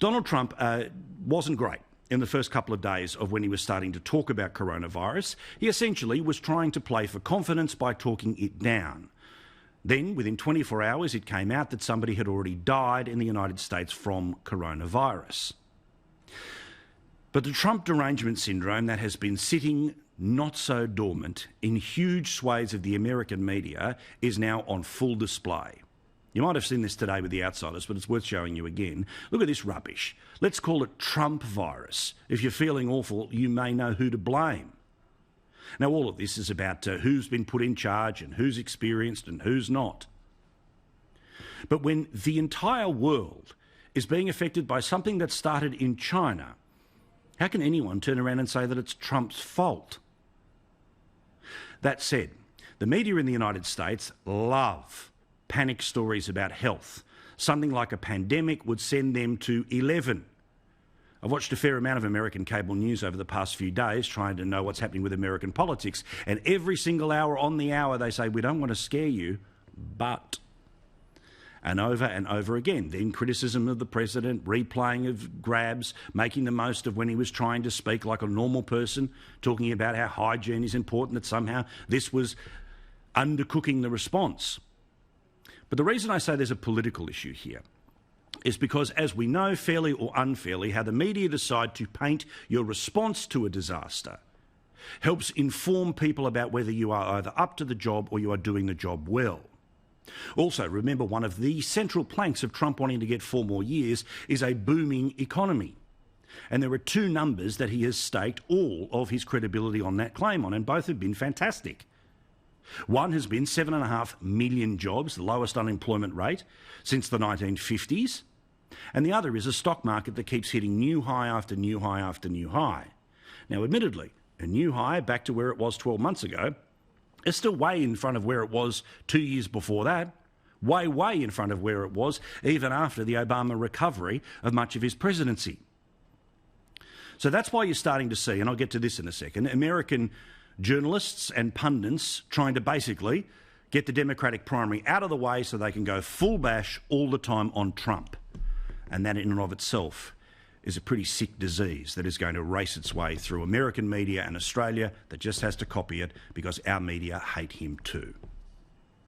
Donald Trump wasn't great in the first couple of days of when he was starting to talk about coronavirus. He essentially was trying to play for confidence by talking it down. Then, within 24 hours, it came out that somebody had already died in the United States from coronavirus. But the Trump derangement syndrome that has been sitting not so dormant in huge swathes of the American media is now on full display. You might have seen this today with The Outsiders, but it's worth showing you again. Look at this rubbish. Let's call it Trump virus. If you're feeling awful, you may know who to blame. Now, all of this is about who's been put in charge and who's experienced and who's not. But when the entire world is being affected by something that started in China, how can anyone turn around and say that it's Trump's fault? That said, the media in the United States love panic stories about health. Something like a pandemic would send them to 11. I've watched a fair amount of American cable news over the past few days trying to know what's happening with American politics, and every single hour on the hour they say, we don't want to scare you, but... and over again. Then criticism of the president, replaying of grabs, making the most of when he was trying to speak like a normal person, talking about how hygiene is important, that somehow this was undercooking the response. But the reason I say there's a political issue here is because, as we know, fairly or unfairly, how the media decide to paint your response to a disaster helps inform people about whether you are either up to the job or you are doing the job well. Also, remember, one of the central planks of Trump wanting to get 4 more years is a booming economy. And there are 2 numbers that he has staked all of his credibility on that claim on, and both have been fantastic. One has been 7.5 million jobs, the lowest unemployment rate since the 1950s. And the other is a stock market that keeps hitting new high after new high after new high. Now, admittedly, a new high back to where it was 12 months ago is still way in front of where it was 2 years before that, way in front of where it was even after the Obama recovery of much of his presidency. So that's why you're starting to see, and I'll get to this in a second, American journalists and pundits trying to basically get the Democratic primary out of the way so they can go full bash all the time on Trump. And that in and of itself is a pretty sick disease that is going to race its way through American media and Australia that just has to copy it because our media hate him too.